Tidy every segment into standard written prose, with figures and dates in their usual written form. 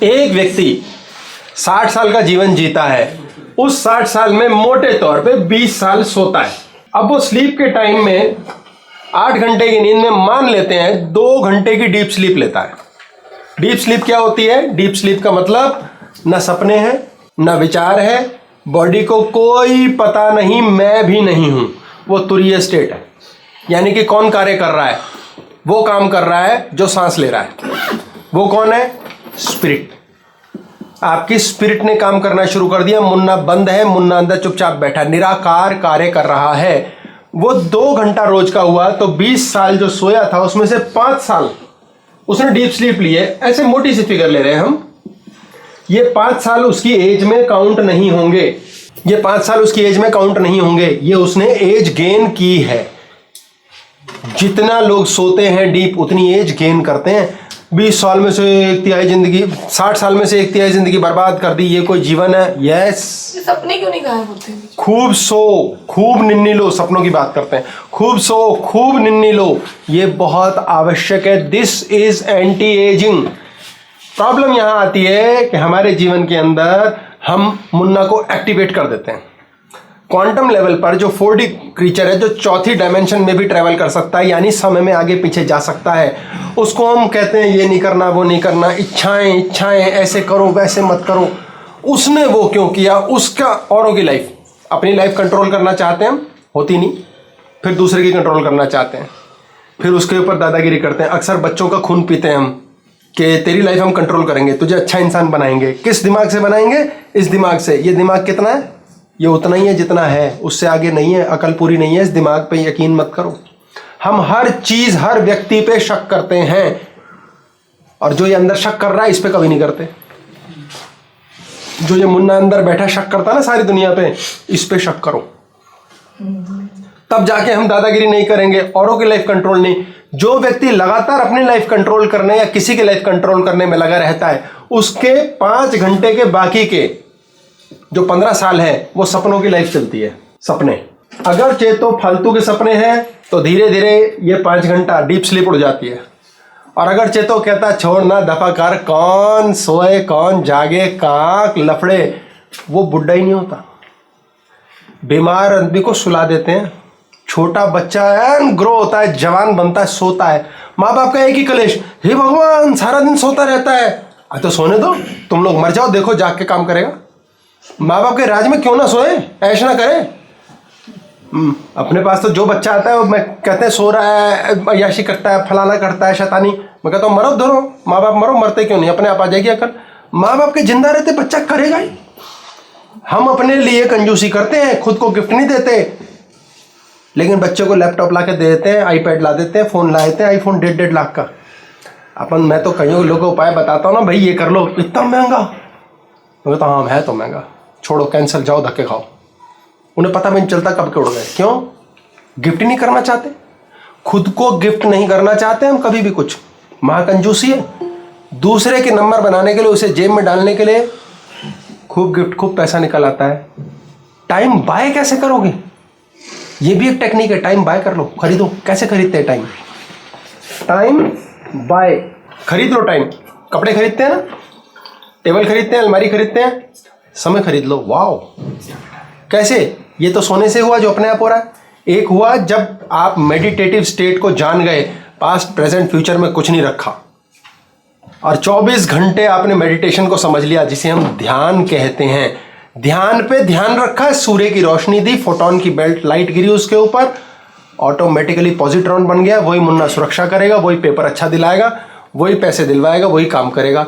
एक व्यक्ति 60 साल का जीवन जीता है, उस 60 साल में मोटे तौर पे 20 साल सोता है। अब वो स्लीप के टाइम में 8 घंटे की नींद में मान लेते हैं 2 घंटे की डीप स्लीप लेता है। डीप स्लीप क्या होती है? डीप स्लीप का मतलब न सपने हैं न विचार है, बॉडी को कोई पता नहीं, मैं भी नहीं हूं, वो तुरीय स्टेट है। यानी कि कौन कार्य कर रहा है? वो काम कर रहा है जो सांस ले रहा है। वो कौन है? स्पिरिट। आपकी स्पिरिट ने काम करना शुरू कर दिया। मुन्ना बंद है, मुन्ना अंदर चुपचाप बैठा निराकार कार्य कर रहा है। वो 2 घंटा रोज का हुआ तो 20 साल जो सोया था उसमें से 5 साल उसने डीप स्लीप लिए। ऐसे मोटी सी फिगर ले रहे हैं हम। ये 5 साल उसकी एज में काउंट नहीं होंगे। ये 5 साल उसकी एज में काउंट नहीं होंगे। ये उसने एज गेन की है। जितना लोग सोते हैं डीप उतनी एज गेन करते हैं। 20 साल में से 1/3 जिंदगी, 60 साल में से 1/3 जिंदगी बर्बाद कर दी। ये कोई जीवन है? यस। सपने क्यों नहीं गायब होते हैं? खूब सो, खूब निन्नी लो। सपनों की बात करते हैं। खूब सो, खूब निन्नी लो, ये बहुत आवश्यक है। This is anti ageing. Problem यहां आती है कि हमारे जीवन के अंदर हम मुन्ना को एक्टिवेट कर देते हैं। क्वांटम लेवल पर जो 4D क्रीचर है, जो चौथी डायमेंशन में भी ट्रेवल कर सकता है, यानी समय में आगे पीछे जा सकता है, उसको हम कहते हैं ये नहीं करना, वो नहीं करना, इच्छाएं इच्छाएं, ऐसे करो वैसे मत करो। उसने वो क्यों किया? उसका औरों की लाइफ, अपनी लाइफ कंट्रोल करना चाहते हैं हम, होती नहीं, फिर दूसरे की कंट्रोल करना चाहते हैं, फिर उसके ऊपर दादागिरी करते हैं। अक्सर बच्चों का खून पीते हैं हम कि तेरी लाइफ हम कंट्रोल करेंगे, तुझे अच्छा इंसान बनाएंगे। किस दिमाग से बनाएंगे? इस दिमाग से। ये दिमाग कितना है? ये उतना ही है जितना है, उससे आगे नहीं है। अकल पूरी नहीं है। इस दिमाग पे यकीन मत करो। हम हर चीज, हर व्यक्ति पे शक करते हैं, और जो ये अंदर शक कर रहा है इस पे कभी नहीं करते। जो ये मुन्ना अंदर बैठा शक करता है ना सारी दुनिया पे, इस पे शक करो, तब जाके हम दादागिरी नहीं करेंगे, औरों की लाइफ कंट्रोल नहीं। जो व्यक्ति लगातार अपनी लाइफ कंट्रोल करने या किसी की लाइफ कंट्रोल करने में लगा रहता है, उसके 5 घंटे के बाकी के जो 15 साल है वो सपनों की लाइफ चलती है। सपने अगर चेतो फालतू के सपने हैं तो धीरे धीरे ये 5 घंटा डीप स्लीप उड़ जाती है। और अगर चेतो कहता छोड़ ना, दफा कर, कौन सोए कौन जागे, काक लफड़े, वो बुढ़ा ही नहीं होता। बीमार आदमी को सुला देते हैं। छोटा बच्चा है, ग्रो होता है, जवान बनता है, सोता है। माँ बाप का एक ही कलेश, हे भगवान सारा दिन सोता रहता है। तो सोने दो, तुम लोग मर जाओ, देखो जाग के काम करेगा। माँ बाप के राज में क्यों ना सोए, ऐश ना करे। अपने पास तो जो बच्चा आता है वो मैं कहते हैं सो रहा है, अय्याशी करता है, फलाना करता है, शैतानी। मैं कहता हूँ मरो धरो, माँ बाप मरो, मरते क्यों नहीं, अपने आप आ जाएगी अकल। माँ बाप के जिंदा रहते बच्चा करेगा ही। हम अपने लिए कंजूसी करते हैं, खुद को गिफ्ट नहीं देते, लेकिन बच्चे को लैपटॉप ला के दे देते हैं, आईपैड ला देते हैं, फोन ला देते हैं, आईफोन 1.5 लाख का। मैं तो कई लोगों को उपाय बताता हूँ ना, भाई ये कर लो, इतना महंगा। मैं कहता हाँ है तो महंगा, छोड़ो, कैंसिल, जाओ धक्के खाओ। उन्हें पता भी नहीं चलता कब के उड़ गए। क्यों? गिफ्ट ही नहीं करना चाहते, खुद को गिफ्ट नहीं करना चाहते हम कभी भी कुछ। महाकंजूसी है। दूसरे के नंबर बनाने के लिए, उसे जेब में डालने के लिए खूब गिफ्ट, खूब पैसा निकल आता है। टाइम बाय कैसे करोगे? ये भी एक टेक्निक है। टाइम बाय कर लो, खरीदो। कैसे खरीदते हैं टाइम? टाइम बाय, खरीद लो टाइम। कपड़े खरीदते हैं ना, टेबल खरीदते हैं, अलमारी खरीदते हैं, समय खरीद लो। वाओ, कैसे? ये तो सोने से हुआ जो अपने आप हो रहा है। एक हुआ जब आप मेडिटेटिव स्टेट को जान गए, पास्ट प्रेजेंट फ्यूचर में कुछ नहीं रखा, और 24 घंटे आपने मेडिटेशन को समझ लिया, जिसे हम ध्यान कहते हैं। ध्यान पे ध्यान रखा, सूर्य की रोशनी दी, फोटोन की बेल्ट लाइट गिरी उसके ऊपर, ऑटोमेटिकली पॉजिट्रॉन बन गया। वही मुन्ना सुरक्षा करेगा, वही पेपर अच्छा दिलाएगा, वही पैसे दिलवाएगा, वही काम करेगा।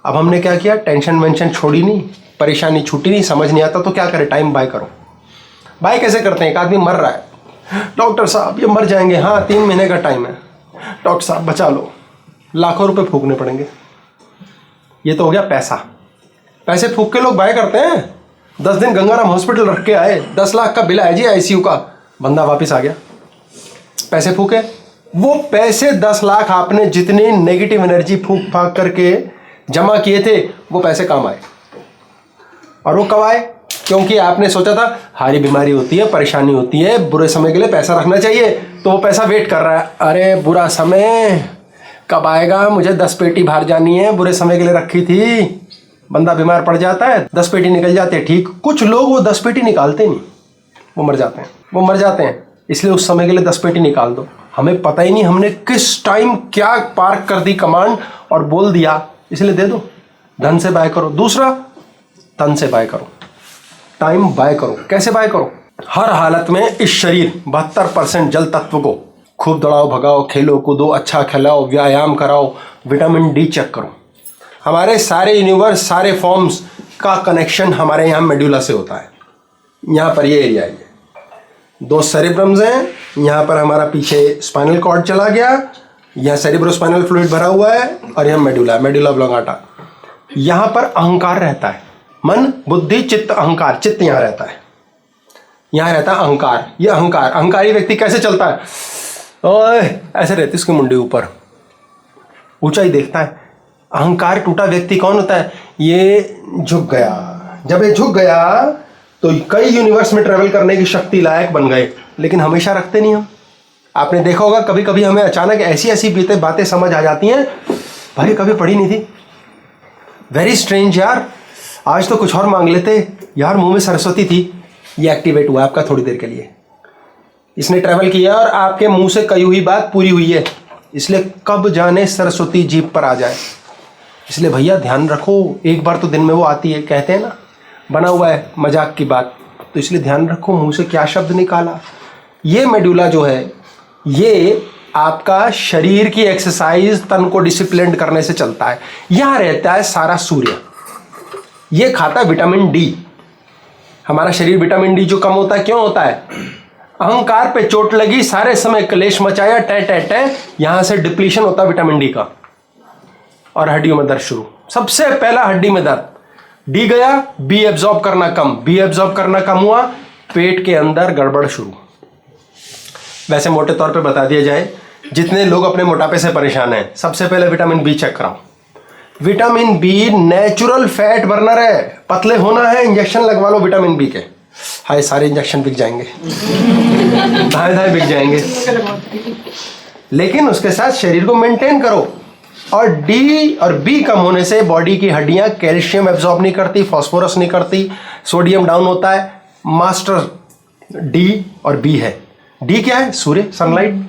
अब हमने क्या किया? टेंशन वेंशन छोड़ी नहीं, परेशानी छूटी नहीं, समझ नहीं आता तो क्या करें? टाइम बाय करो। बाय कैसे करते हैं? एक आदमी मर रहा है, डॉक्टर साहब ये मर जाएंगे। हाँ 3 महीने का टाइम है, डॉक्टर साहब बचा लो। लाखों रुपए फूकने पड़ेंगे। ये तो हो गया पैसा। पैसे फूक के लोग बाय करते हैं। 10 दिन गंगाराम हॉस्पिटल रख के आए, 10 लाख का बिल आया जी आईसीयू का, बंदा वापस आ गया, पैसे फूके। वो पैसे 10 लाख आपने जितनी नेगेटिव एनर्जी फूक फाक करके जमा किए थे, वो पैसे काम आए। और वो कब आए? क्योंकि आपने सोचा था हारी बीमारी होती है, परेशानी होती है, बुरे समय के लिए पैसा रखना चाहिए, तो वो पैसा वेट कर रहा है। अरे बुरा समय, कब आएगा, मुझे 10 पेटी बाहर जानी है, बुरे समय के लिए रखी थी। बंदा बीमार पड़ जाता है, 10 पेटी निकल जाते हैं, ठीक। कुछ लोग वो 10 पेटी निकालते नहीं, वो मर जाते हैं। इसलिए उस समय के लिए 10 पेटी निकाल दो। हमें पता ही नहीं हमने किस टाइम क्या पार्क कर दी कमांड और बोल दिया, इसलिए दे दो। धन से बाय करो। दूसरा, तन से बाय करो, टाइम बाय करो। कैसे बाय करो? हर हालत में इस शरीर 72% जल तत्व को खूब दौड़ाओ, भगाओ, खेलो कूदो, अच्छा खिलाओ, व्यायाम कराओ, विटामिन डी चेक करो। हमारे सारे यूनिवर्स, सारे फॉर्म्स का कनेक्शन हमारे यहाँ मेडुला से होता है। यहाँ पर ये एरिया है, 2 सेरेब्रम्स हैं, यहाँ पर हमारा पीछे स्पाइनल कॉर्ड चला गया, यहाँ सेरेब्रोस्पाइनल फ्लूइड भरा हुआ है और यहाँ मेडुला ऑब्लोंगाटा। यहाँ पर अहंकार रहता है, मन बुद्धि चित्त अहंकार। चित्त यहाँ रहता है, यहाँ रहता है अहंकार। ये अहंकारी व्यक्ति कैसे चलता है? ओए ऐसे रहती उसकी मुंडी ऊपर, ऊंचाई देखता है। अहंकार टूटा व्यक्ति कौन होता है? ये झुक गया। जब ये झुक गया तो कई यूनिवर्स में ट्रेवल करने की शक्ति लायक बन गए, लेकिन हमेशा रखते नहीं हम। आपने देखा होगा कभी कभी हमें अचानक ऐसी बातें समझ आ जाती हैं, भाई कभी पढ़ी नहीं थी, वेरी स्ट्रेंज यार, आज तो कुछ और मांग लेते यार, मुंह में सरस्वती थी। ये एक्टिवेट हुआ आपका थोड़ी देर के लिए, इसने ट्रेवल किया और आपके मुंह से कही हुई बात पूरी हुई है। इसलिए कब जाने सरस्वती जीभ पर आ जाए। इसलिए भैया ध्यान रखो, एक बार तो दिन में वो आती है, कहते हैं ना, बना हुआ है मजाक की बात। तो इसलिए ध्यान रखो मुंह से क्या शब्द निकाला। ये मेडुला जो है, ये आपका शरीर की एक्सरसाइज, तन को डिसिप्लिन करने से चलता है। यहाँ रहता है सारा सूर्य, ये खाता है विटामिन डी। हमारा शरीर विटामिन डी जो कम होता है, क्यों होता है? अहंकार पे चोट लगी, सारे समय क्लेश मचाया, टै यहां से डिप्लीशन होता है विटामिन डी का, और हड्डियों में दर्द शुरू। सबसे पहला हड्डी में दर्द, डी गया, बी एब्जॉर्ब करना कम हुआ, पेट के अंदर गड़बड़ शुरू। वैसे मोटे तौर पे बता दिया जाए, जितने लोग अपने मोटापे से परेशान हैं, सबसे पहले विटामिन बी चेक कराओ। Vitamin B natural fat burner है। पतले होना है, इंजेक्शन लगवा लो विटामिन बी के। हाय, सारे इंजेक्शन बिक जाएंगे, दाएं बिक जाएंगे, लेकिन उसके साथ शरीर को मेंटेन करो। और डी और बी कम होने से बॉडी की हड्डियां कैल्शियम एब्जॉर्ब नहीं करती, फास्फोरस नहीं करती, सोडियम डाउन होता है। मास्टर डी और बी है। डी क्या है? सूर्य, सनलाइट,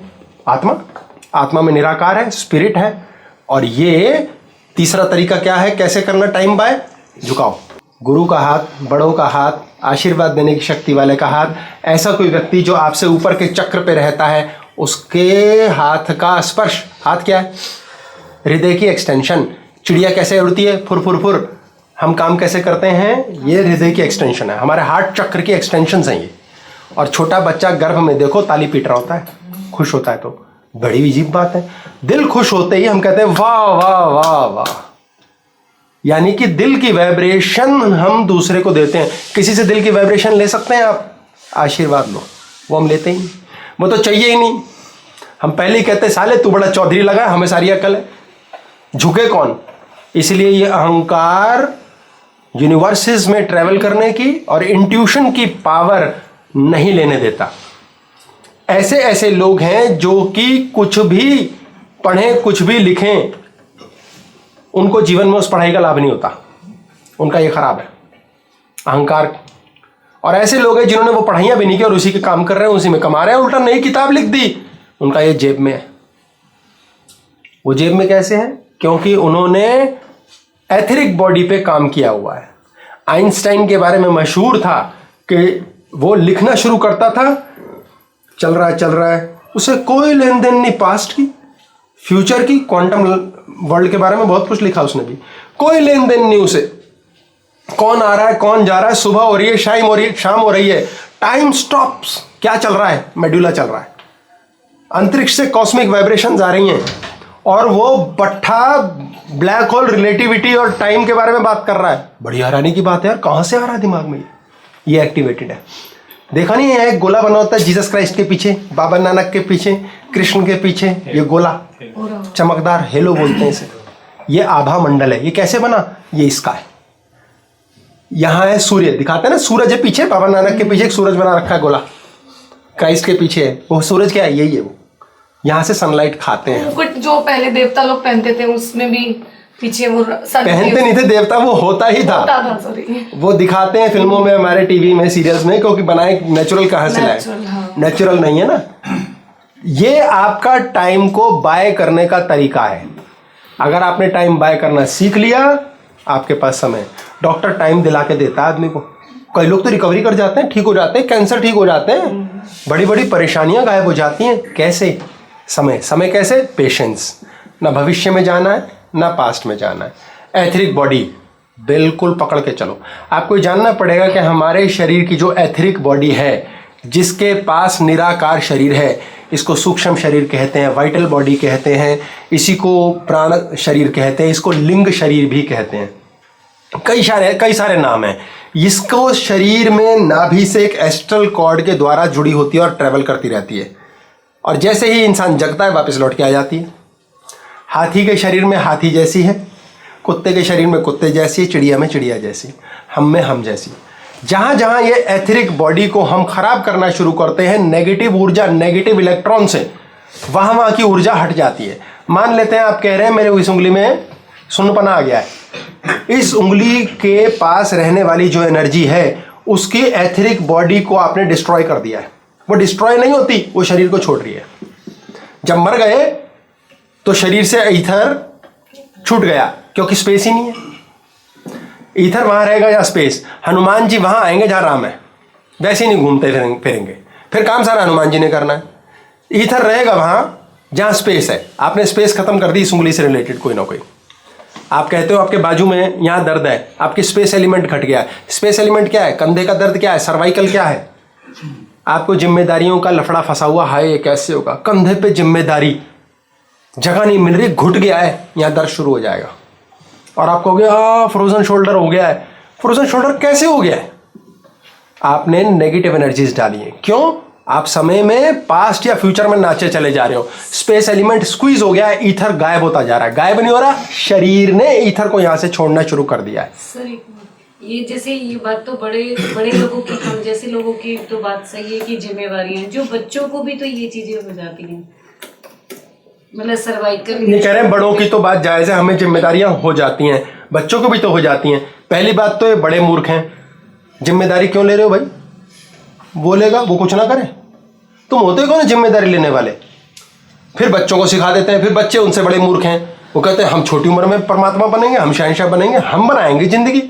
आत्मा में निराकार है, स्पिरिट है। और ये तीसरा तरीका क्या है, कैसे करना टाइम बाय? झुकाओ, गुरु का हाथ, बड़ों का हाथ, आशीर्वाद देने की शक्ति वाले का हाथ। ऐसा कोई व्यक्ति जो आपसे ऊपर के चक्र पे रहता है, उसके हाथ का स्पर्श। हाथ क्या है? हृदय की एक्सटेंशन। चिड़िया कैसे उड़ती है? फुर फुर फुर। हम काम कैसे करते हैं? ये हृदय की एक्सटेंशन है, हमारे हार्ट चक्र की एक्सटेंशन है ये। और छोटा बच्चा गर्भ में देखो ताली पीट रहा होता है, खुश होता है, तो बड़ी अजीब बात है। दिल खुश होते ही हम कहते हैं वाह वाह वाह वाह, यानी कि दिल की वाइब्रेशन हम दूसरे को देते हैं। किसी से दिल की वाइब्रेशन ले सकते हैं आप? आशीर्वाद लो, वो हम लेते ही नहीं, वो तो चाहिए ही नहीं। हम पहले ही कहते हैं साले तू बड़ा चौधरी लगा, हमें सारी अकल है। झुके कौन? इसलिए ये अहंकार यूनिवर्सेस में ट्रेवल करने की और इंट्यूशन की पावर नहीं लेने देता। ऐसे ऐसे लोग हैं जो कि कुछ भी पढ़ें, कुछ भी लिखें, उनको जीवन में उस पढ़ाई का लाभ नहीं होता, उनका ये खराब है अहंकार। और ऐसे लोग हैं जिन्होंने वो पढ़ाइयां भी नहीं की और उसी के काम कर रहे हैं, उसी में कमा रहे हैं, उल्टा नई किताब लिख दी, उनका ये जेब में है। वो जेब में कैसे है? क्योंकि उन्होंने एथेरिक बॉडी पे काम किया हुआ है। आइंस्टाइन के बारे में मशहूर था कि वो लिखना शुरू करता था, चल रहा है, उसे कोई लेन देन नहीं पास्ट की, फ्यूचर की, क्वांटम वर्ल्ड के बारे में बहुत कुछ लिखा उसने भी, कोई लेन देन नहीं उसे। कौन आ रहा है, कौन जा रहा है, सुबह हो रही है, शाम हो रही है, टाइम स्टॉप्स। क्या चल रहा है? मेडुला चल रहा है। अंतरिक्ष से कॉस्मिक वाइब्रेशंस आ रही हैं और वो बट्ठा ब्लैक होल, रिलेटिविटी और टाइम के बारे में बात कर रहा है। बड़ी हैरानी की बात है यार, कहां से आ रहा है दिमाग में? ये एक्टिवेटेड है। देखा नहीं है, एक गोला बना होता है जीसस क्राइस्ट के पीछे, बाबा नानक के पीछे, कृष्ण के पीछे, ये गोला चमकदार हेलो बोलते हैं इसे। ये आभा मंडल है। ये कैसे बना? ये इसका है। यहां है सूर्य, दिखाते हैं ना, सूरज है पीछे, बाबा नानक के पीछे एक सूरज बना रखा है गोला, क्राइस्ट के पीछे है वो सूरज। क्या है? यही है वो। यहाँ से सनलाइट खाते हैं। मुकुट जो पहले देवता लोग पहनते थे उसमें भी पीछे वो पहनते नहीं थे देवता, वो होता ही था। सॉरी, वो दिखाते हैं फिल्मों में, हमारे टीवी में, सीरियल्स में, क्योंकि बनाए नेचुरल कहाँ से लाए, नेचुरल नहीं है ना। ये आपका टाइम को बाय करने का तरीका है। अगर आपने टाइम बाय करना सीख लिया, आपके पास समय। डॉक्टर टाइम दिला के देता है आदमी को। कई लोग तो रिकवरी कर जाते हैं, ठीक हो जाते हैं, कैंसर ठीक हो जाते हैं, बड़ी बड़ी परेशानियां गायब हो जाती हैं। कैसे? समय। समय कैसे? पेशेंस। ना भविष्य में जाना है ना पास्ट में जाना है। एथरिक बॉडी बिल्कुल पकड़ के चलो। आपको जानना पड़ेगा कि हमारे शरीर की जो एथरिक बॉडी है, जिसके पास निराकार शरीर है, इसको सूक्ष्म शरीर कहते हैं, वाइटल बॉडी कहते हैं, इसी को प्राण शरीर कहते हैं, इसको लिंग शरीर भी कहते हैं। कई सारे नाम हैं। इसको शरीर में नाभि से एक एस्ट्रल कॉर्ड के द्वारा जुड़ी होती है और ट्रेवल करती रहती है, और जैसे ही इंसान जगता है वापस लौट के आ जाती है। हाथी के शरीर में हाथी जैसी है, कुत्ते के शरीर में कुत्ते जैसी, चिड़िया में चिड़िया जैसी, हम में हम जैसी। जहाँ जहाँ ये एथरिक बॉडी को हम खराब करना शुरू करते हैं नेगेटिव ऊर्जा, नेगेटिव इलेक्ट्रॉन से, वहाँ वहाँ की ऊर्जा हट जाती है। मान लेते हैं आप कह रहे हैं मेरे इस उंगली में सुन्नपना आ गया है। इस उंगली के पास रहने वाली जो एनर्जी है, उसकी एथरिक बॉडी को आपने डिस्ट्रॉय कर दिया है। वो डिस्ट्रॉय नहीं होती, वो शरीर को छोड़ रही है। जब मर गए तो शरीर से ईथर छूट गया, क्योंकि स्पेस ही नहीं है। ईथर वहां रहेगा या स्पेस? हनुमान जी वहां आएंगे जहां राम है, वैसे ही नहीं घूमते फिरेंगे। फिर काम सारा हनुमान जी ने करना है। ईथर रहेगा वहां जहां स्पेस है। आपने स्पेस खत्म कर दी इस उंगली से रिलेटेड कोई ना कोई। आप कहते हो आपके बाजू में यहाँ दर्द है, आपकी स्पेस एलिमेंट घट गया है। स्पेस एलिमेंट क्या है? कंधे का दर्द क्या है? सर्वाइकल क्या है? आपको जिम्मेदारियों का लफड़ा फंसा हुआ है, ये कैसे होगा? कंधे पे जिम्मेदारी, जगह नहीं मिल रही, घुट गया है, यहाँ दर्द शुरू हो जाएगा। और आप कहोगे फ्रोजन शोल्डर हो गया है। फ्रोजन शोल्डर कैसे हो गया है? आपने नेगेटिव एनर्जीज डाली है। क्यों? आप समय में पास्ट या फ्यूचर में नाचे चले जा रहे हो। स्पेस एलिमेंट स्क्वीज हो गया है, ईथर गायब होता जा रहा है। गायब नहीं हो रहा, शरीर ने ईथर को यहाँ से छोड़ना शुरू कर दिया है। सर ये जैसे ये बात तो बड़े बड़े लोगों की, हम जैसे लोगों की तो बात सही है कि जिम्मेवारियां हैं, जो बच्चों को भी तो ये चीजें हो जाती हैं, मतलब सर्वाइकल। नहीं कह रहे हैं बड़ों की तो बात जायज है, हमें जिम्मेदारियां हो जाती हैं, बच्चों को भी तो हो जाती हैं। पहली बात तो ये बड़े मूर्ख हैं। जिम्मेदारी क्यों ले रहे हो भाई? बोलेगा वो कुछ ना करे, तुम होते कौन है जिम्मेदारी लेने वाले? फिर बच्चों को सिखा देते हैं, फिर बच्चे उनसे बड़े मूर्ख हैं, वो कहते हैं हम छोटी उम्र में परमात्मा बनेंगे, हम शहंशाह बनेंगे, हम बनाएंगे जिंदगी।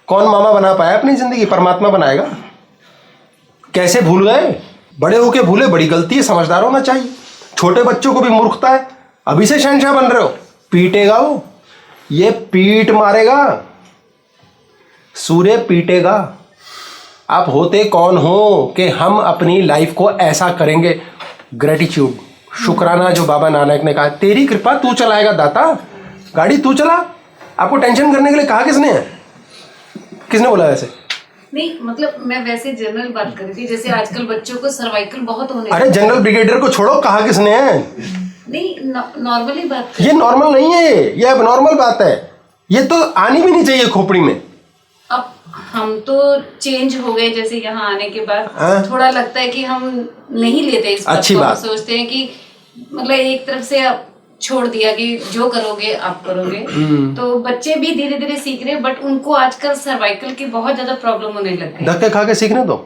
कौन मामा बना पाया अपनी जिंदगी? परमात्मा बनाएगा। कैसे भूल गए? बड़े होके भूले, बड़ी गलती है, समझदार होना चाहिए। छोटे बच्चों को भी मूर्खता है, अभी से शहंशाह बन रहे हो। पीटेगा वो, ये पीट मारेगा, सूर्य पीटेगा। आप होते कौन हो कि हम अपनी लाइफ को ऐसा करेंगे? ग्रेटिट्यूड, शुक्राना, जो बाबा नानक ने कहा, तेरी कृपा तू चलाएगा दाता, गाड़ी तू चला। आपको टेंशन करने के लिए कहा किसने है? किसने बोला वैसे? नहीं मतलब मैं वैसे जनरल बात कर रही थी, जैसे आजकल बच्चों को सर्वाइकल बहुत होने। अरे जनरल ब्रिगेडियर को छोड़ो, कहा किसने है? नहीं नॉर्मली बात। ये नॉर्मल नहीं है, ये अब नॉर्मल बात है। ये तो आनी भी नहीं चाहिए खोपड़ी में। अब हम तो चेंज हो गए, जैसे यहाँ आने के बाद थोड़ा लगता है कि हम नहीं लेते इस बात अच्छी को। बात। सोचते हैं कि मतलब एक तरफ से आप छोड़ दिया कि जो करोगे आप करोगे। तो बच्चे भी धीरे धीरे सीख रहे हैं, बट उनको आजकल सर्वाइकल की बहुत ज्यादा प्रॉब्लम होने लग गई। धक्के खा के सीखने दो।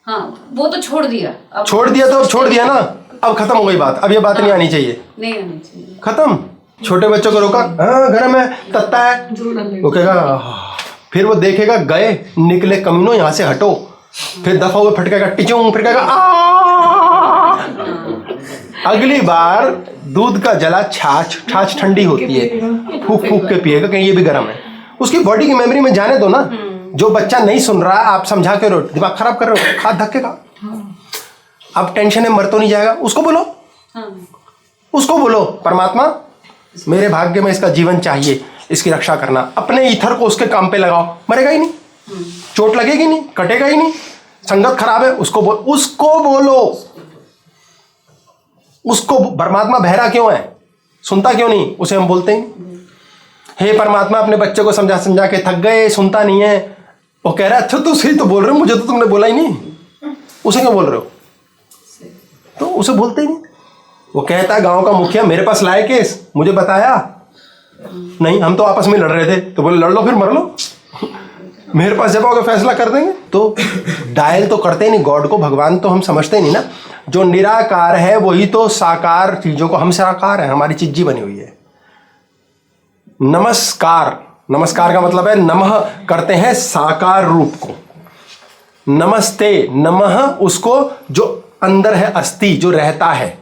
हाँ वो तो छोड़ दिया। अब छोड़ दिया तो अब छोड़ दिया ना, अब खत्म हो गई बात। अब ये बात नहीं आनी चाहिए, नहीं आनी चाहिए, खत्म। छोटे बच्चों को रोका, हाँ गर्म है, तत्ता है, वो कहेगा, फिर वो देखेगा गए निकले कमीनों, यहाँ से हटो। फिर दफा हुए फटकेगा टिचूं, फिर कहेगा अगली बार दूध का जला छाछ ठंडी होती है, फूक फूक के पिएगा, कहीं ये भी गर्म है। उसकी बॉडी की मेमोरी में जाने दो ना। जो बच्चा नहीं सुन रहा, आप समझा के रो, दिमाग खराब कर रहे हो, खा धक्के खा। अब टेंशन है, मर तो नहीं जाएगा, उसको बोलो। उसको बोलो परमात्मा मेरे भाग्य में इसका जीवन चाहिए, इसकी रक्षा करना। अपने ईथर को उसके काम पे लगाओ, मरेगा ही नहीं, चोट लगेगी नहीं, कटेगा ही नहीं। संगत खराब है, उसको बोलो। उसको परमात्मा बहरा क्यों है, सुनता क्यों नहीं? उसे हम बोलते हैं हे परमात्मा अपने बच्चे को समझा समझा के थक गए, सुनता नहीं है। वो कह रहा है अच्छा तो सही तो बोल रहे हो, मुझे तो तुमने बोला ही नहीं। उसे क्यों बोल रहे हो? तो उसे बोलते ही नहीं। वो कहता है गांव का मुखिया मेरे पास लाए केस, मुझे बताया नहीं, हम तो आपस में लड़ रहे थे। तो बोले लड़ लो फिर मर लो, मेरे पास जब आओगे फैसला कर देंगे। तो डायल तो करते ही नहीं गॉड को, भगवान तो हम समझते नहीं ना। जो निराकार है वही तो साकार चीजों को, हम साकार है, हमारी चीजी बनी हुई है। नमस्कार, नमस्कार का मतलब है नमः करते हैं साकार रूप को। नमस्ते, नमः उसको जो अंदर है, अस्थि जो रहता है।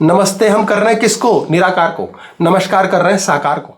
नमस्ते हम कर रहे हैं किसको? निराकार को। नमस्कार कर रहे हैं साकार को।